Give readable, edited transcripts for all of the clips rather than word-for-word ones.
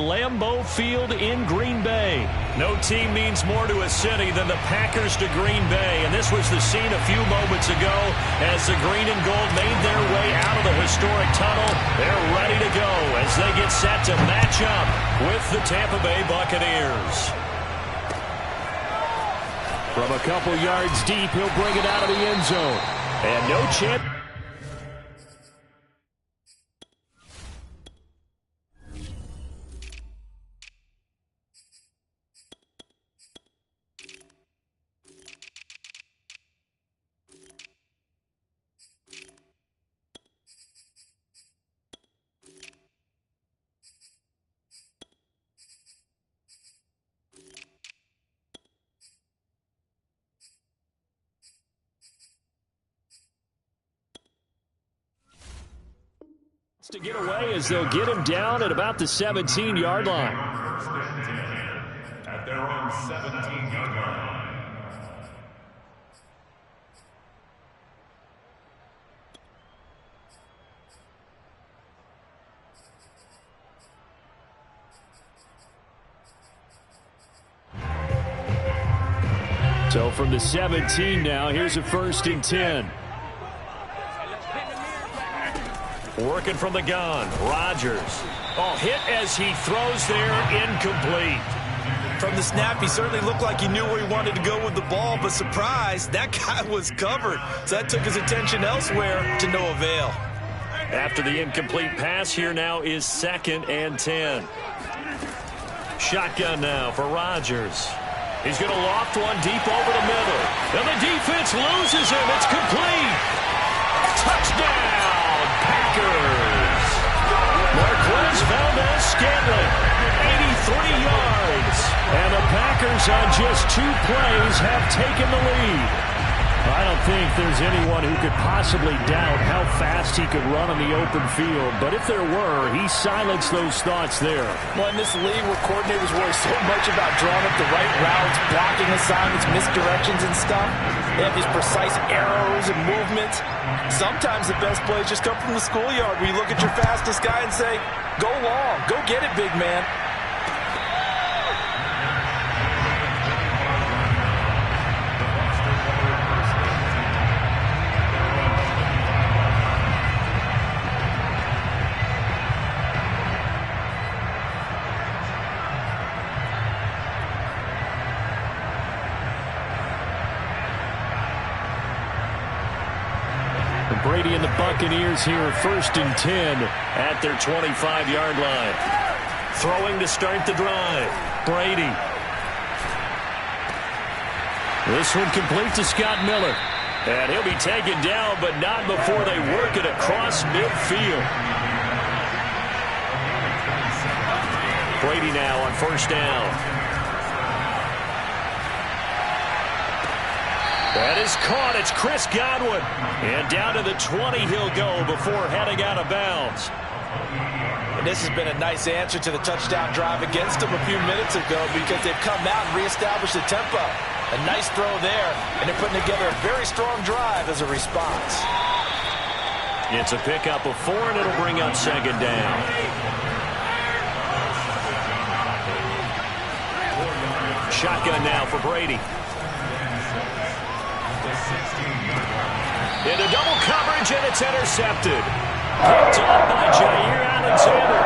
Lambeau Field in Green Bay. No team means more to a city than the Packers to Green Bay, and this was the scene a few moments ago as the green and gold made their way out of the historic tunnel. They're ready to go as they get set to match up with the Tampa Bay Buccaneers. From a couple yards deep, he'll bring it out of the end zone. And no chance. To get away as they'll get him down at about the 17-yard line. At their own 17-yard line. So from the 17 now, here's a 1st and 10. Working from the gun, Rodgers. Oh, hit as he throws there, incomplete. From the snap, he certainly looked like he knew where he wanted to go with the ball, but surprise, that guy was covered. So that took his attention elsewhere to no avail. After the incomplete pass, here now is 2nd and 10. Shotgun now for Rodgers. He's going to loft one deep over the middle. And the defense loses him. It's complete. Touchdown, Packers. Marquez Valdes-Scantling, 83 yards. And the Packers on just 2 plays have taken the lead. I don't think there's anyone who could possibly doubt how fast he could run on the open field. But if there were, he silenced those thoughts there. Well, in this league where coordinators worry so much about drawing up the right routes, blocking assignments, misdirections and stuff, they have these precise arrows and movements. Sometimes the best plays just come from the schoolyard where you look at your fastest guy and say, go long, go get it, big man. Brady and the Buccaneers here, 1st and 10 at their 25-yard line. Throwing to start the drive. Brady. This one complete to Scott Miller. And he'll be taken down, but not before they work it across midfield. Brady now on 1st down. That is caught. It's Chris Godwin. And down to the 20 he'll go before heading out of bounds. And this has been a nice answer to the touchdown drive against them a few minutes ago because they've come out and reestablished the tempo. A nice throw there, and they're putting together a very strong drive as a response. It's a pickup of 4, and it'll bring up 2nd down. Shotgun now for Brady. Into double coverage, and it's intercepted. Picked up by Jair Alexander.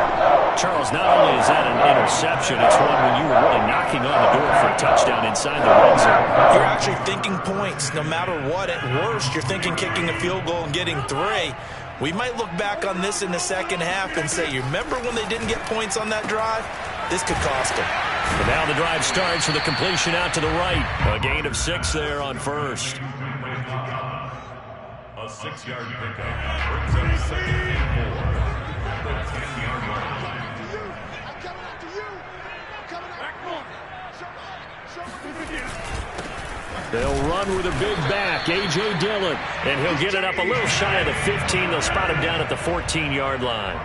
Charles, not only is that an interception, it's one when you were really knocking on the door for a touchdown inside the red zone. You're actually thinking points. No matter what, at worst, you're thinking kicking a field goal and getting 3. We might look back on this in the second half and say, you remember when they didn't get points on that drive? This could cost them. But now the drive starts with a completion out to the right. A gain of 6 there on 1st. A 6-yard pickup brings up 2nd and 4. The 10-yard line. I'm coming after you. I'm coming after you. They'll run with a big back, A.J. Dillon, and he'll get it up a little shy of the 15. They'll spot him down at the 14-yard line.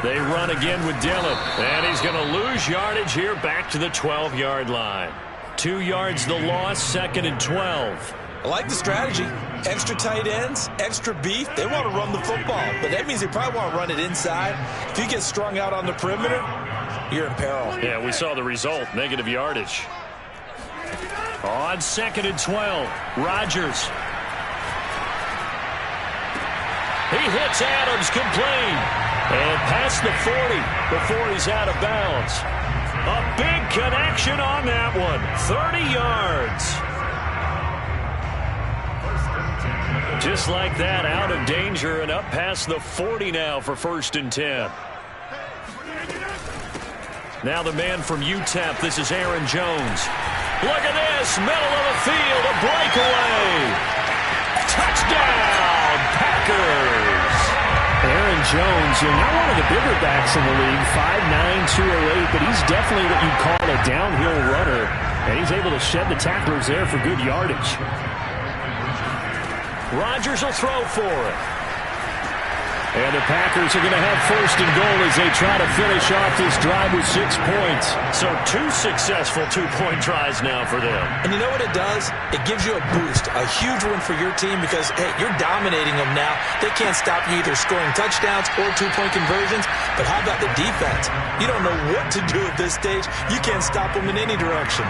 They run again with Dillon, and he's going to lose yardage here back to the 12-yard line. 2 yards the loss, 2nd and 12. I like the strategy. Extra tight ends, extra beef. They want to run the football, but that means they probably want to run it inside. If you get strung out on the perimeter, you're in peril. Yeah, we saw the result, negative yardage. On 2nd and 12, Rodgers. He hits Adams complete. And past the 40 before he's out of bounds. A big connection on that one. 30 yards. Just like that, out of danger and up past the 40 now for 1st and 10. Now the man from UTEP, this is Aaron Jones. Look at this, middle of the field, a breakaway. Touchdown, Packers. Aaron Jones, not one of the bigger backs in the league, 5'9", 208, but he's definitely what you'd call a downhill runner, and he's able to shed the tacklers there for good yardage. Rodgers will throw for it. And the Packers are going to have 1st and goal as they try to finish off this drive with 6 points. So 2 successful two-point tries now for them. And you know what it does? It gives you a boost, a huge one for your team because, hey, you're dominating them now. They can't stop you either scoring touchdowns or two-point conversions. But how about the defense? You don't know what to do at this stage. You can't stop them in any direction.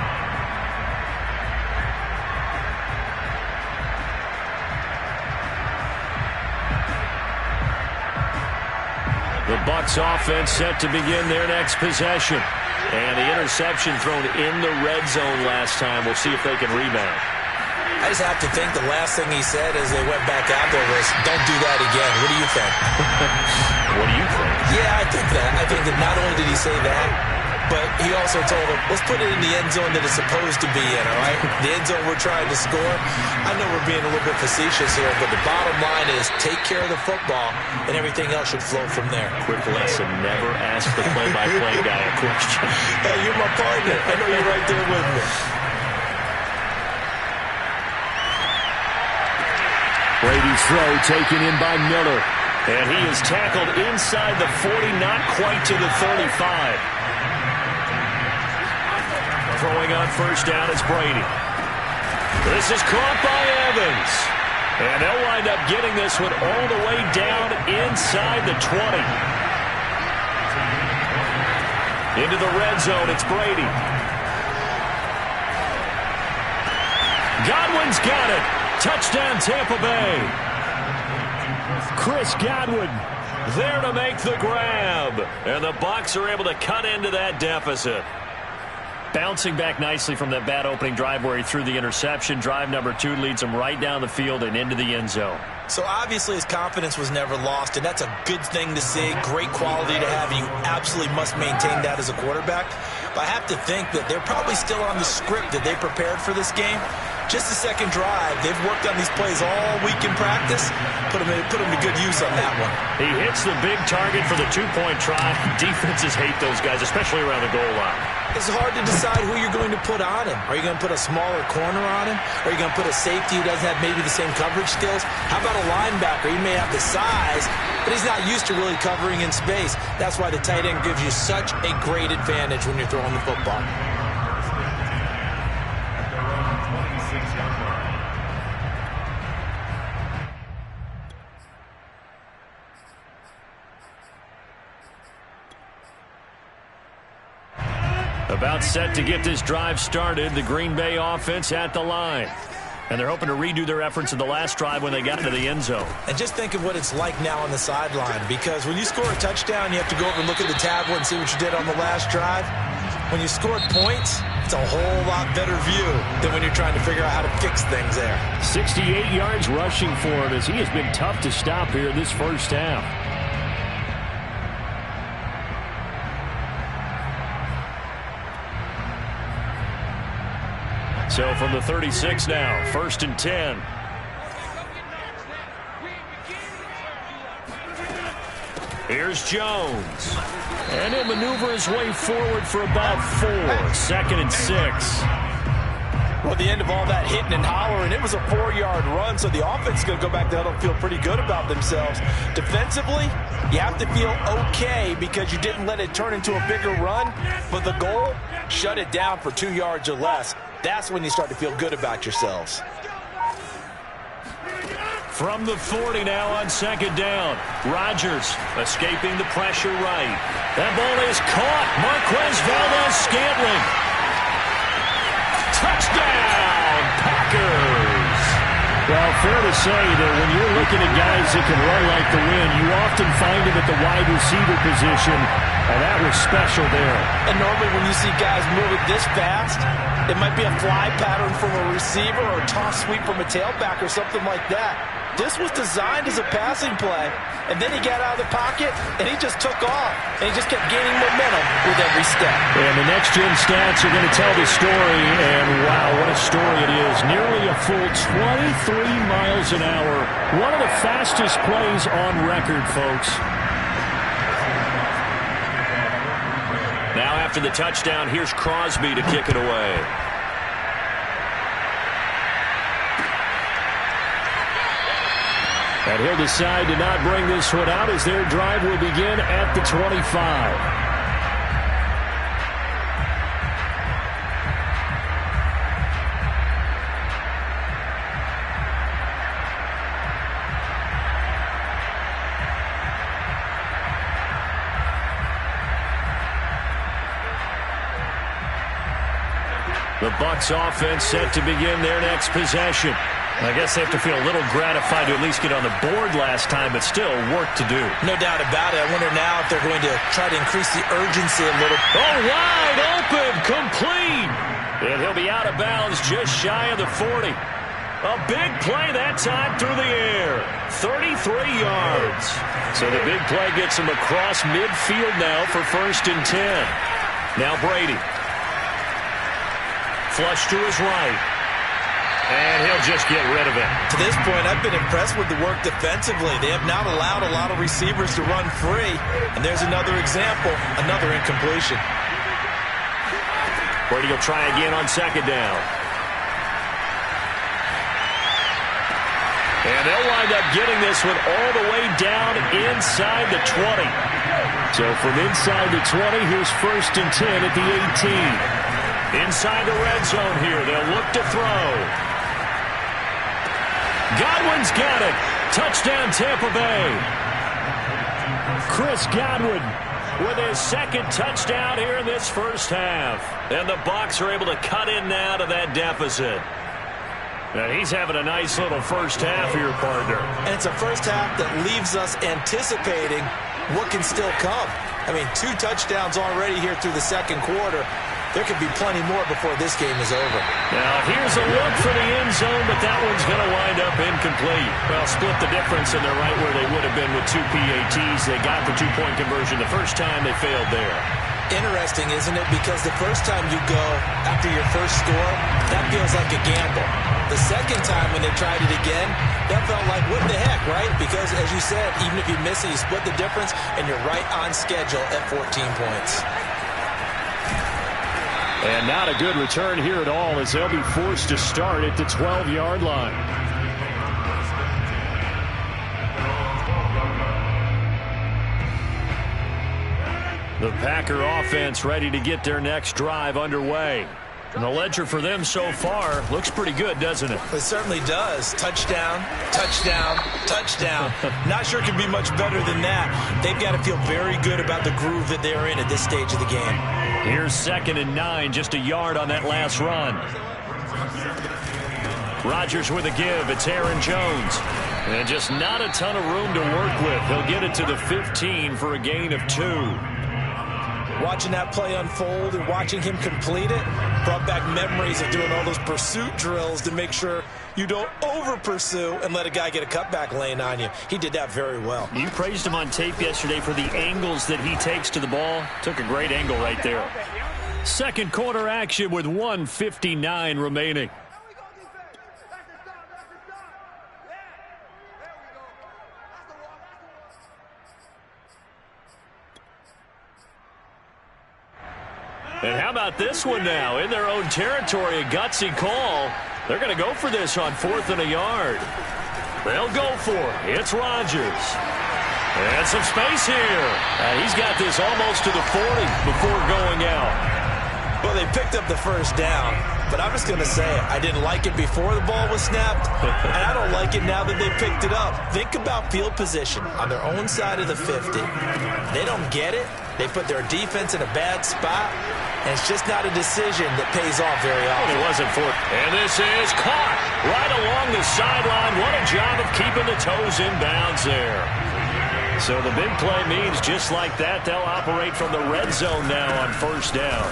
The Bucs offense set to begin their next possession. And the interception thrown in the red zone last time. We'll see if they can rebound. I just have to think the last thing he said as they went back out there was, don't do that again. What do you think? What do you think? Yeah, I think that. I think that not only did he say that, but he also told him, let's put it in the end zone that it's supposed to be in, all right? The end zone we're trying to score. I know we're being a little bit facetious here, but the bottom line is take care of the football, and everything else should flow from there. Quick lesson, never ask the play-by-play guy a question. Hey, you're my partner. I know you're right there with me. Brady's throw taken in by Miller. And he is tackled inside the 40, not quite to the 35. Throwing on 1st down is Brady. This is caught by Evans. And they'll wind up getting this one all the way down inside the 20. Into the red zone, it's Brady. Godwin's got it. Touchdown, Tampa Bay. Chris Godwin there to make the grab. And the Bucs are able to cut into that deficit. Bouncing back nicely from that bad opening drive where he threw the interception. Drive number 2 leads him right down the field and into the end zone. So obviously his confidence was never lost, and that's a good thing to see. Great quality to have, and you absolutely must maintain that as a quarterback. But I have to think that they're probably still on the script that they prepared for this game. Just the second drive. They've worked on these plays all week in practice. Put them to good use on that one. He hits the big target for the 2-point try. Defenses hate those guys, especially around the goal line. It's hard to decide who you're going to put on him. Are you going to put a smaller corner on him? Are you going to put a safety who doesn't have maybe the same coverage skills? How about a linebacker? He may have the size, but he's not used to really covering in space. That's why the tight end gives you such a great advantage when you're throwing the football. About set to get this drive started, the Green Bay offense at the line. And they're hoping to redo their efforts in the last drive when they got into the end zone. And just think of what it's like now on the sideline, because when you score a touchdown, you have to go over and look at the tablet and see what you did on the last drive. When you scored points, it's a whole lot better view than when you're trying to figure out how to fix things there. 68 yards rushing for him as he has been tough to stop here this first half. So from the 36 now, 1st and 10. Here's Jones. And he'll maneuver his way forward for about 4. 2nd and 6. Well, the end of all that hitting and hollering, it was a 4-yard run, so the offense is going to go back there and feel pretty good about themselves. Defensively, you have to feel okay because you didn't let it turn into a bigger run, but the goal, shut it down for 2 yards or less. That's when you start to feel good about yourselves. From the 40 now on second down. Rodgers escaping the pressure right. That ball is caught. Marquez Valdes-Scantling. Touchdown, Packers. Well, fair to say that when you're looking at guys that can run like the wind, you often find them at the wide receiver position, and that was special there. And normally when you see guys move it this fast, it might be a fly pattern from a receiver or a toss sweep from a tailback or something like that. This was designed as a passing play, and then he got out of the pocket, and he just took off, and he just kept gaining momentum with every step. And the next-gen stats are going to tell the story, and wow, what a story it is. Nearly a full 23 miles an hour. One of the fastest plays on record, folks. Now after the touchdown, here's Crosby to kick it away. And he'll decide to not bring this one out as their drive will begin at the 25. The Bucs offense set to begin their next possession. I guess they have to feel a little gratified to at least get on the board last time, but still work to do. No doubt about it. I wonder now if they're going to try to increase the urgency a little. Oh, wide open, complete. And he'll be out of bounds just shy of the 40. A big play that time through the air. 33 yards. So the big play gets him across midfield now for 1st and 10. Now Brady. Flush to his right. And he'll just get rid of it. To this point, I've been impressed with the work defensively. They have not allowed a lot of receivers to run free. And there's another example, another incompletion. Brady will try again on second down. And they'll wind up getting this one all the way down inside the 20. So from inside the 20, here's 1st and 10 at the 18. Inside the red zone here. They'll look to throw. Godwin's got it. Touchdown, Tampa Bay. Chris Godwin with his 2nd touchdown here in this first half. And the Bucs are able to cut in now to that deficit. And he's having a nice little first half here, partner. And it's a first half that leaves us anticipating what can still come. I mean, 2 touchdowns already here through the second quarter. There could be plenty more before this game is over. Now, here's a look for the end zone, but that one's going to wind up incomplete. Well, split the difference, and they're right where they would have been with 2 PATs. They got the 2-point conversion the first time. They failed there. Interesting, isn't it? Because the first time you go after your first score, that feels like a gamble. The second time when they tried it again, that felt like, what the heck, right? Because, as you said, even if you miss it, you split the difference, and you're right on schedule at 14 points. And not a good return here at all as they'll be forced to start at the 12-yard line. The Packer offense ready to get their next drive underway. And the ledger for them so far looks pretty good, doesn't it? It certainly does. Touchdown, touchdown, touchdown. Not sure it can be much better than that. They've got to feel very good about the groove that they're in at this stage of the game. Here's 2nd and 9, just a yard on that last run. Rodgers with a give. It's Aaron Jones. And just not a ton of room to work with. He'll get it to the 15 for a gain of 2. Watching that play unfold and watching him complete it brought back memories of doing all those pursuit drills to make sure you don't over-pursue and let a guy get a cutback lane on you. He did that very well. You praised him on tape yesterday for the angles that he takes to the ball. Took a great angle right there. Second quarter action with 1:59 remaining. And how about this one now? In their own territory, a gutsy call. They're going to go for this on 4th and a yard. They'll go for it. It's Rodgers. And some space here. He's got this almost to the 40 before going out. Well, they picked up the first down, but I'm just going to say I didn't like it before the ball was snapped, and I don't like it now that they picked it up. Think about field position on their own side of the 50. They don't get it. They put their defense in a bad spot, and it's just not a decision that pays off very often. It wasn't for it. And this is caught right along the sideline. What a job of keeping the toes in bounds there. So the big play means just like that, they'll operate from the red zone now on first down.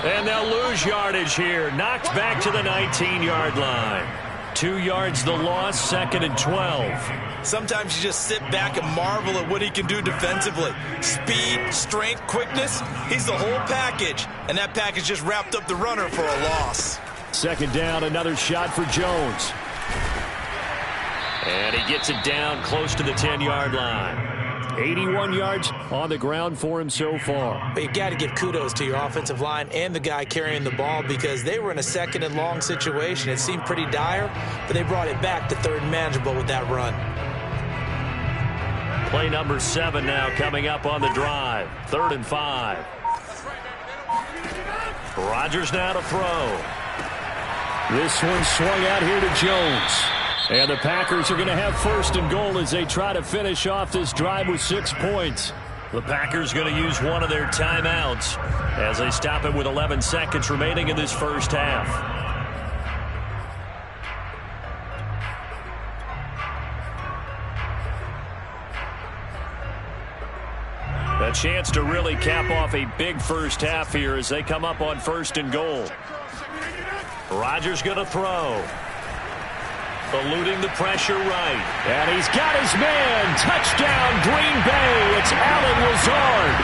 And they'll lose yardage here. Knocked back to the 19-yard line. 2 yards the loss, 2nd and 12. Sometimes you just sit back and marvel at what he can do defensively. Speed, strength, quickness, he's the whole package. And that package just wrapped up the runner for a loss. 2nd down, another shot for Jones. And he gets it down close to the 10-yard line. 81 yards on the ground for him so far. But you've got to give kudos to your offensive line and the guy carrying the ball because they were in a 2nd and long situation. It seemed pretty dire, but they brought it back to 3rd and manageable with that run. Play number 7 now coming up on the drive. 3rd and 5. Rodgers now to throw. This one swung out here to Jones. And the Packers are going to have 1st and goal as they try to finish off this drive with 6 points. The Packers going to use one of their timeouts as they stop it with 11 seconds remaining in this first half. A chance to really cap off a big first half here as they come up on 1st and goal. Rodgers going to throw. Eluding the pressure right. And he's got his man. Touchdown, Green Bay. It's Allen Lazard.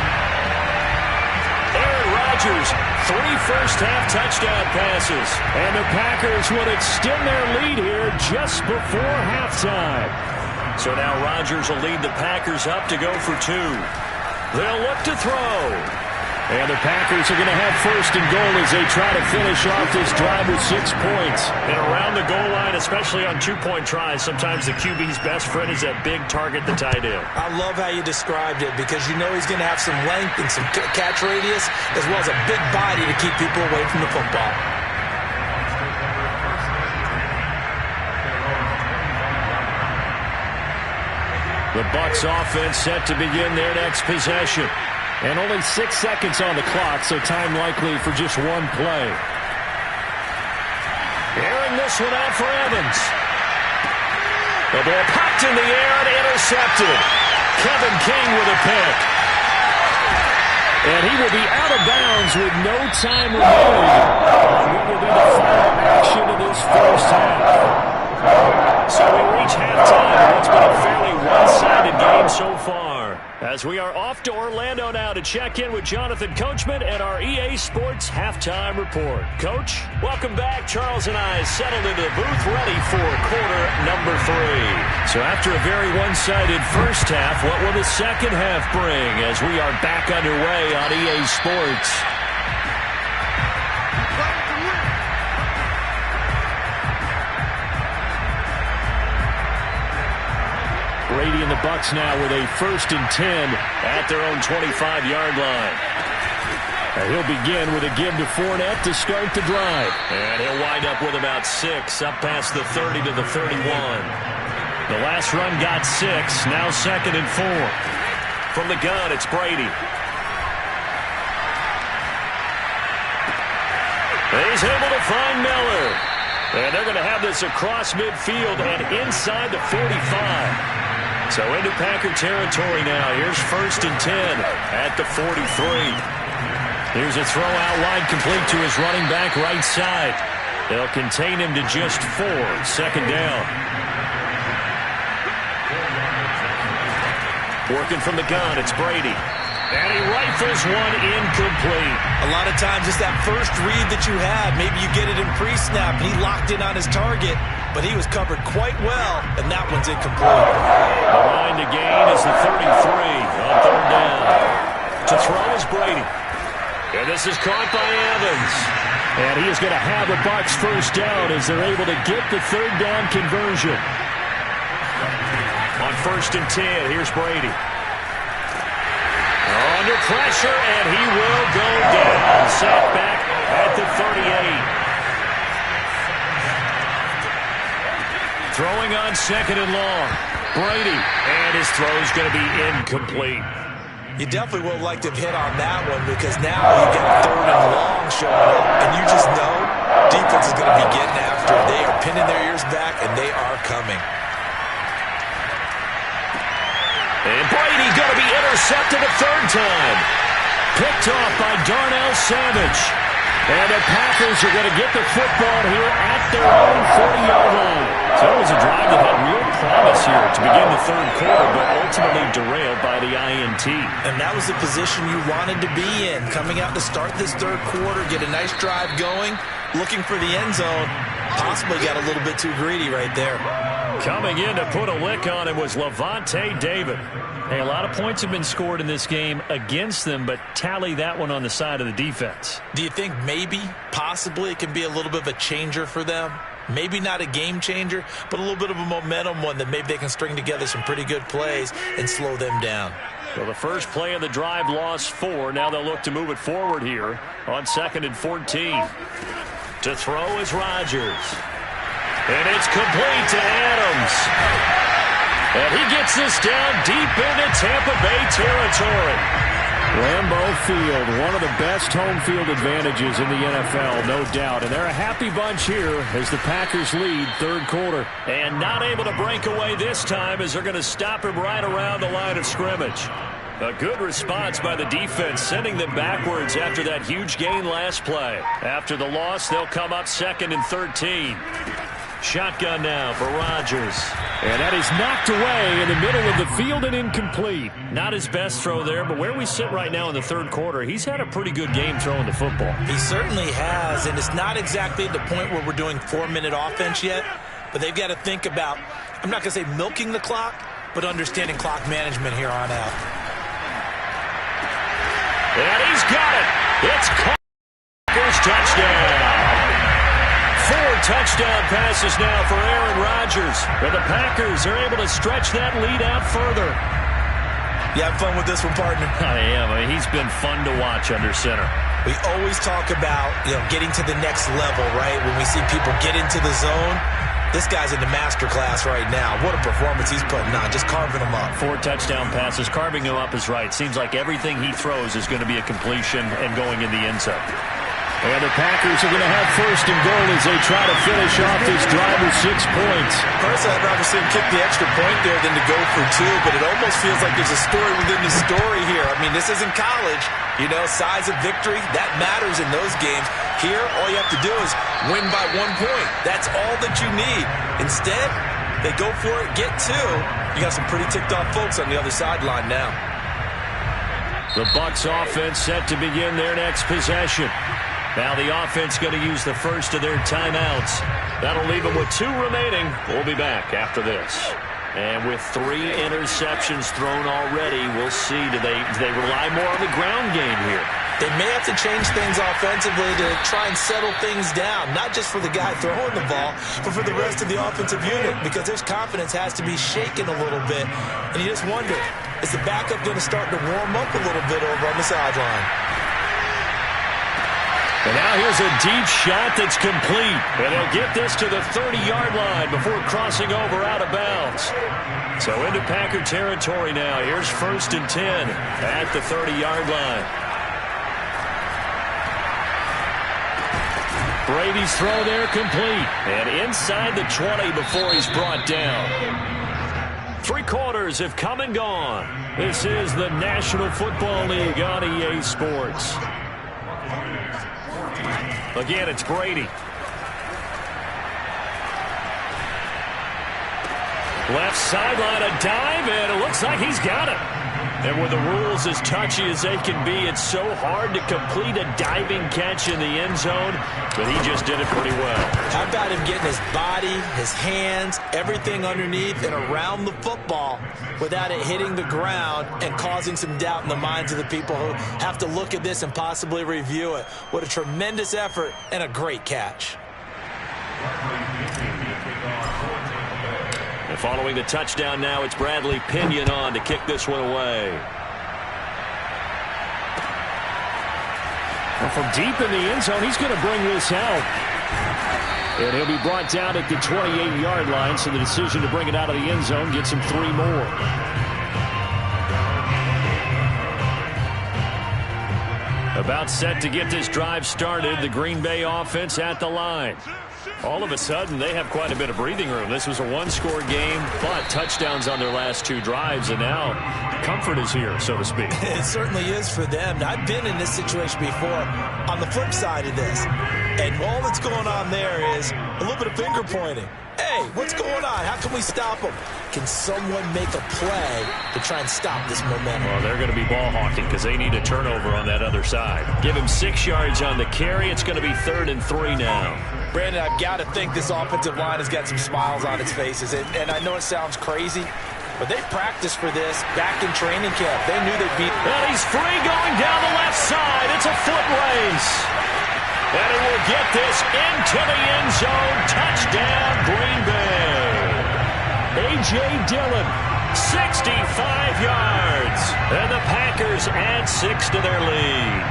Aaron Rodgers, 3 first-half touchdown passes. And the Packers will extend their lead here just before halftime. So now Rodgers will lead the Packers up to go for 2. They'll look to throw. And the Packers are going to have 1st and goal as they try to finish off this drive with 6 points. And around the goal line, especially on 2-point tries, sometimes the QB's best friend is that big target, the tight end. I love how you described it because you know he's going to have some length and some catch radius as well as a big body to keep people away from the football. The Bucs offense set to begin their next possession. And only 6 seconds on the clock, so time likely for just one play. Airing this one out for Evans. The ball popped in the air and intercepted. Kevin King with a pick. And he will be out of bounds with no time remaining on what will be the final action of this first half. So we reach halftime in what's been a fairly one-sided game so far. As we are off to Orlando now to check in with Jonathan Coachman and our EA Sports Halftime Report. Coach, welcome back. Charles and I settled into the booth ready for quarter number 3. So after a very one-sided first half, what will the second half bring as we are back underway on EA Sports? Brady and the Bucs now with a 1st and 10 at their own 25-yard line. And he'll begin with a give to Fournette to start the drive. And he'll wind up with about 6 up past the 30 to the 31. The last run got 6, now 2nd and 4. From the gun, it's Brady. He's able to find Miller. And they're going to have this across midfield and inside the 45. So into Packer territory now. Here's 1st and 10 at the 43. Here's a throw out wide complete to his running back right side. They'll contain him to just 4. 2nd down. Working from the gun, it's Brady. And he rifles one incomplete. A lot of times it's that first read that you had. Maybe you get it in pre-snap and he locked in on his target, but he was covered quite well, and that one's incomplete. The line to gain is the 33 on 3rd down. To throw is Brady. And this is caught by Evans. And he is going to have the Bucs 1st down as they're able to get the 3rd down conversion. On 1st and 10, here's Brady. Oh, under pressure, and he will go down. Sacked back at the 38. Throwing on 2nd and long. Brady, and his throw's going to be incomplete. You definitely would like to have hit on that one because now you get 3rd and long showing up, and you just know defense is going to be getting after it. They are pinning their ears back, and they are coming. And Brady going to be intercepted a 3rd time. Picked off by Darnell Savage. And the Packers are going to get the football here at their own 40-yard line. So it was a drive that had real promise here to begin the 3rd quarter, but ultimately derailed by the INT. And that was the position you wanted to be in. Coming out to start this 3rd quarter, get a nice drive going, looking for the end zone. Possibly got a little bit too greedy right there. Coming in to put a lick on it was Lavonte David. Hey, a lot of points have been scored in this game against them, but tally that one on the side of the defense. Do you think maybe, possibly, it can be a little bit of a changer for them? Maybe not a game changer, but a little bit of a momentum one that maybe they can string together some pretty good plays and slow them down. Well, the first play of the drive lost 4. Now they'll look to move it forward here on 2nd and 14. To throw is Rodgers. And it's complete to Adams. And he gets this down deep into Tampa Bay territory. Lambeau Field, one of the best home field advantages in the NFL, no doubt. And they're a happy bunch here as the Packers lead 3rd quarter. And not able to break away this time as they're going to stop him right around the line of scrimmage. A good response by the defense, sending them backwards after that huge gain last play. After the loss, they'll come up 2nd and 13. Shotgun now for Rodgers. And that is knocked away in the middle of the field and incomplete. Not his best throw there, but where we sit right now in the 3rd quarter, he's had a pretty good game throwing the football. He certainly has, and it's not exactly at the point where we're doing 4-minute offense yet, but they've got to think about, I'm not going to say milking the clock, but understanding clock management here on out. And he's got it. It's Packers touchdown. 4 touchdown passes now for Aaron Rodgers. But the Packers are able to stretch that lead out further. You have fun with this one, partner? I am. I mean, he's been fun to watch under center. We always talk about, getting to the next level, right? When we see people get into the zone, this guy's in the master class right now. What a performance he's putting on, just carving them up. 4 touchdown passes. Carving him up is right. Seems like everything he throws is going to be a completion and going in the end zone. And the Packers are going to have 1st and goal as they try to finish off this drive with 6 points. Personally, I'd rather see him kick the extra point there than to go for 2, but it almost feels like there's a story within the story here. I mean, this isn't college. Size of victory, that matters in those games. Here, all you have to do is win by 1 point. That's all that you need. Instead, they go for it, get 2. You got some pretty ticked-off folks on the other sideline now. The Bucs offense set to begin their next possession. Now the offense going to use the first of their timeouts. That'll leave them with 2 remaining. We'll be back after this. And with 3 interceptions thrown already, we'll see, do they rely more on the ground game here? They may have to change things offensively to try and settle things down, not just for the guy throwing the ball, but for the rest of the offensive unit, because their confidence has to be shaken a little bit. And you just wonder, is the backup going to start to warm up a little bit over on the sideline? And now here's a deep shot that's complete. And they'll get this to the 30-yard line before crossing over out of bounds. So into Packer territory now. Here's 1st and 10 at the 30-yard line. Brady's throw there complete. And inside the 20 before he's brought down. 3 quarters have come and gone. This is the National Football League on EA Sports. Again, it's Brady. Left sideline, a dive, and it looks like he's got it. And with the rules as touchy as they can be, it's so hard to complete a diving catch in the end zone, but he just did it pretty well. How about him getting his body, his hands, everything underneath and around the football without it hitting the ground and causing some doubt in the minds of the people who have to look at this and possibly review it. What a tremendous effort and a great catch. And following the touchdown now, it's Bradley Pinion on to kick this one away. from deep in the end zone, he's going to bring this out. And he'll be brought down at the 28-yard line, so the decision to bring it out of the end zone gets him 3 more. About set to get this drive started, the Green Bay offense at the line. All of a sudden, they have quite a bit of breathing room. This was a one-score game, but touchdowns on their last 2 drives, and now comfort is here, so to speak. It certainly is for them. I've been in this situation before on the flip side of this, and all that's going on there is a little bit of finger pointing. Hey, what's going on? How can we stop them? Can someone make a play to try and stop this momentum? Well, they're going to be ball hawking because they need a turnover on that other side. Give him 6 yards on the carry. It's going to be 3rd and 3 now. Brandon, I've got to think this offensive line has got some smiles on its faces. And I know it sounds crazy, but they practiced for this back in training camp. They knew they'd beat. And he's free going down the left side. It's a foot race. And he will get this into the end zone. Touchdown, Green Bay. A.J. Dillon, 65 yards. And the Packers add 6 to their lead.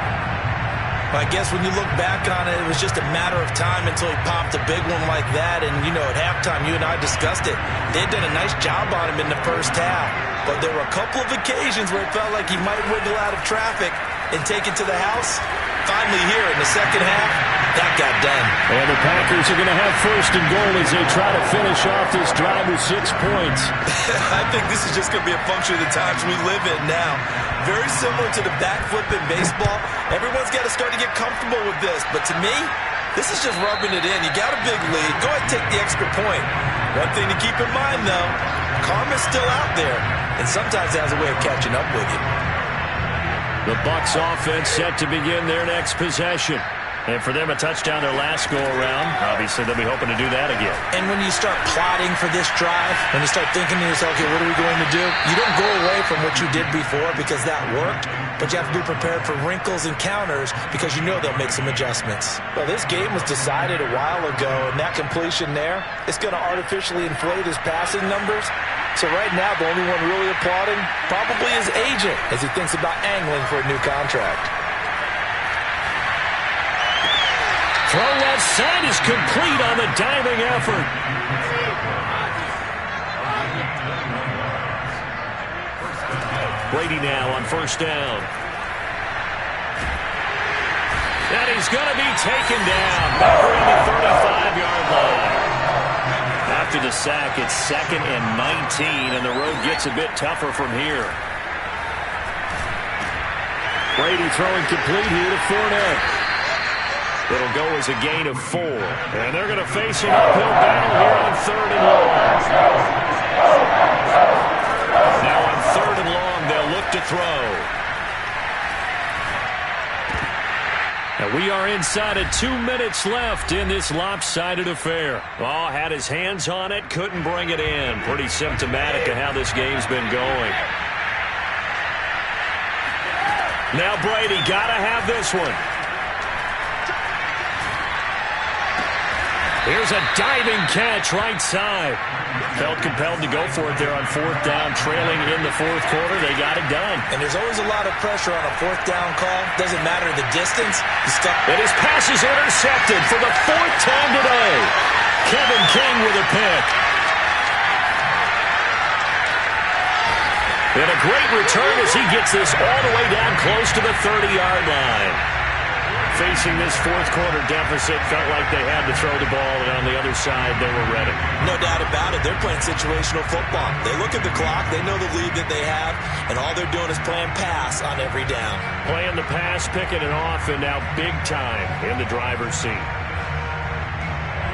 I guess when you look back on it, it was just a matter of time until he popped a big one like that. And, you know, at halftime, you and I discussed it. They'd done a nice job on him in the first half. But there were a couple of occasions where it felt like he might wiggle out of traffic and take it to the house. Finally here in the second half, that got done. And the Packers are going to have 1st and goal as they try to finish off this drive with 6 points. I think this is just going to be a function of the times we live in now. Very similar to the backflip in baseball. Everyone's got to start to get comfortable with this. But to me, this is just rubbing it in. You got a big lead. Go ahead and take the extra point. One thing to keep in mind, though, karma's still out there. And sometimes it has a way of catching up with you. The Bucs offense set to begin their next possession. And for them, a touchdown their last go-around. Obviously, they'll be hoping to do that again. And when you start plotting for this drive, when you start thinking to yourself, okay, what are we going to do? You don't go away from what you did before because that worked, but you have to be prepared for wrinkles and counters because you know they'll make some adjustments. Well, this game was decided a while ago, and that completion there, it's going to artificially inflate his passing numbers. So right now, the only one really applauding probably his agent as he thinks about angling for a new contract. Throw left side is complete on the diving effort. Brady now on 1st down. And he's going to be taken down. Back around the 35-yard line. After the sack, it's 2nd and 19, and the road gets a bit tougher from here. Brady throwing complete here to Fournette. It'll go as a gain of 4. And they're going to face an uphill battle here on 3rd and long. Now on 3rd and long, they'll look to throw. And we are inside of 2 minutes left in this lopsided affair. Oh, had his hands on it, couldn't bring it in. Pretty symptomatic of how this game's been going. Now Brady got to have this one. Here's a diving catch right side. Felt compelled to go for it there on 4th down, trailing in the 4th quarter. They got it done. And there's always a lot of pressure on a 4th down call. Doesn't matter the distance. And his pass is intercepted for the 4th time today. Kevin King with a pick. And a great return as he gets this all the way down close to the 30-yard line. Facing this 4th quarter deficit, felt like they had to throw the ball, and on the other side, they were ready. No doubt about it. They're playing situational football. They look at the clock, they know the lead that they have, and all they're doing is playing pass on every down. Playing the pass, picking it off, and now big time in the driver's seat.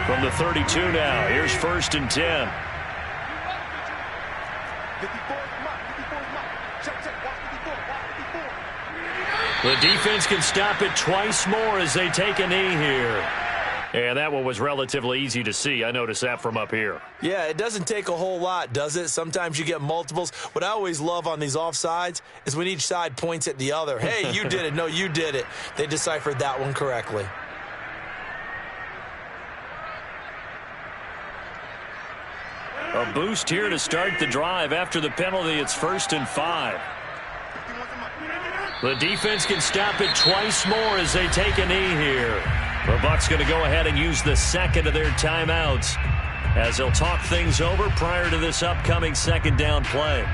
From the 32 now, here's 1st and 10. The defense can stop it twice more as they take a knee here. And that one was relatively easy to see. I noticed that from up here. Yeah, it doesn't take a whole lot, does it? Sometimes you get multiples. What I always love on these offsides is when each side points at the other. Hey, you did it. No, you did it. They deciphered that one correctly. A boost here to start the drive. After the penalty, it's 1st and 5. The defense can stop it twice more as they take a knee here. The Bucs going to go ahead and use the second of their timeouts as they'll talk things over prior to this upcoming second down play.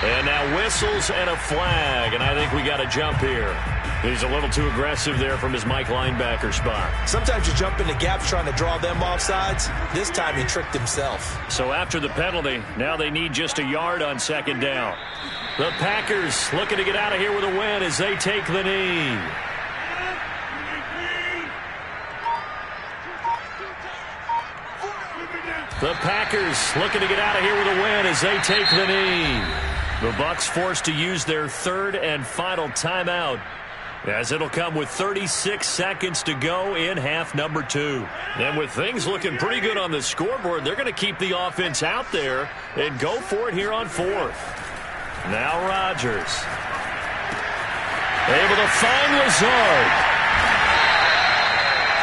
And now whistles and a flag, and I think we got a jump here. He's a little too aggressive there from his Mike linebacker spot. Sometimes you jump into gaps trying to draw them off sides. This time he tricked himself. So after the penalty, now they need just a yard on second down. The Packers looking to get out of here with a win as they take the knee. The Packers looking to get out of here with a win as they take the knee. The Bucs forced to use their third and final timeout, as it'll come with 36 seconds to go in half number 2. And with things looking pretty good on the scoreboard, they're going to keep the offense out there and go for it here on fourth. Now Rodgers able to find Lazard.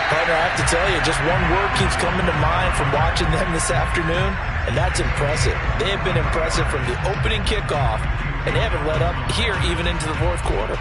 Partner, I have to tell you, just one word keeps coming to mind from watching them this afternoon, and that's impressive. They have been impressive from the opening kickoff, and they haven't let up here even into the fourth quarter.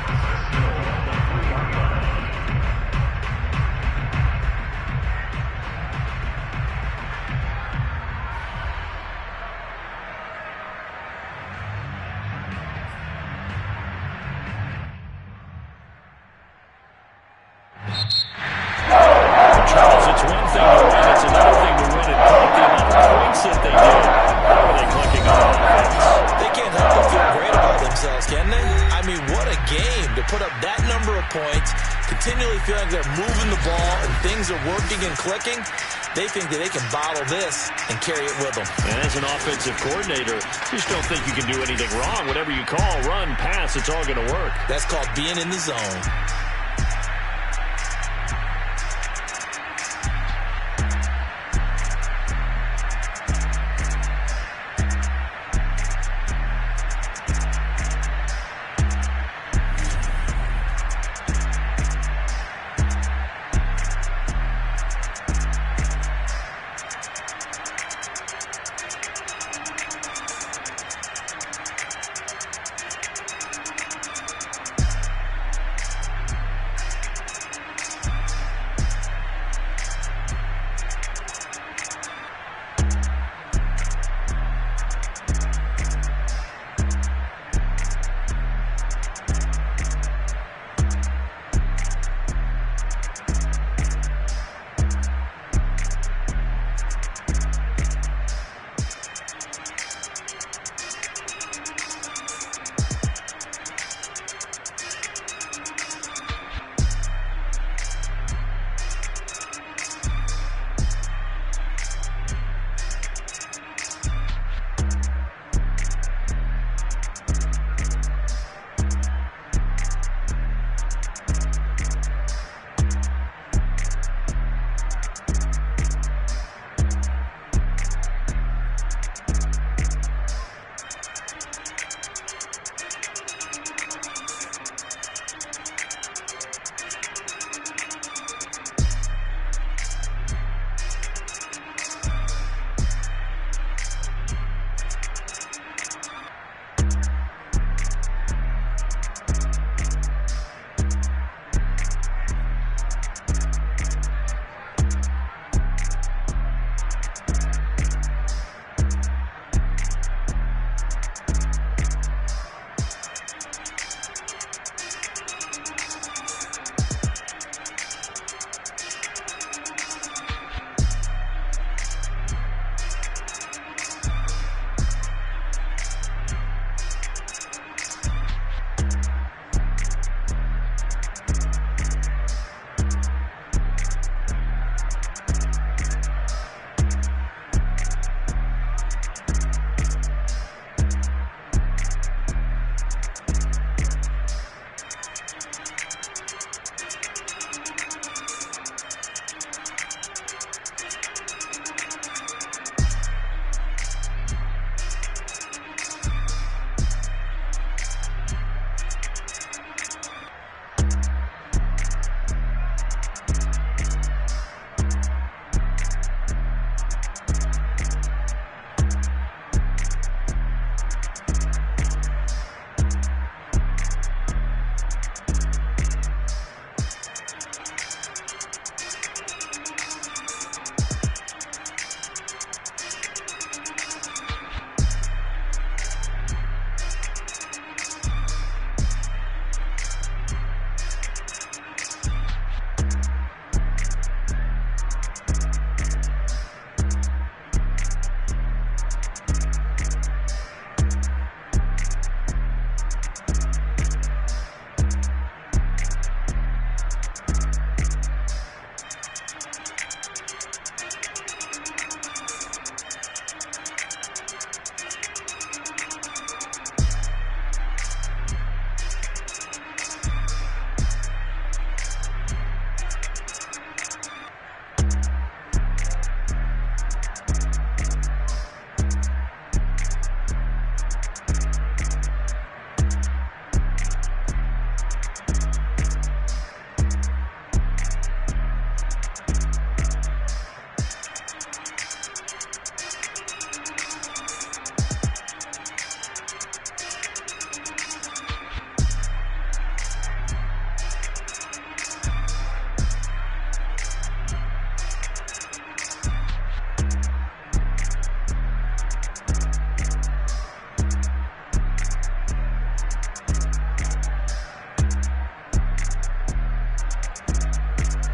Charles, it's one thing to win, it's another thing to win and take the amount of points that they did. How are they clicking on offense? They can't help but feel great about themselves, can they? I mean, what a game to put up that number of points, continually feel like they're moving the ball and things are working and clicking. They think that they can bottle this and carry it with them. And as an offensive coordinator, you just don't think you can do anything wrong. Whatever you call, run, pass, it's all going to work. That's called being in the zone.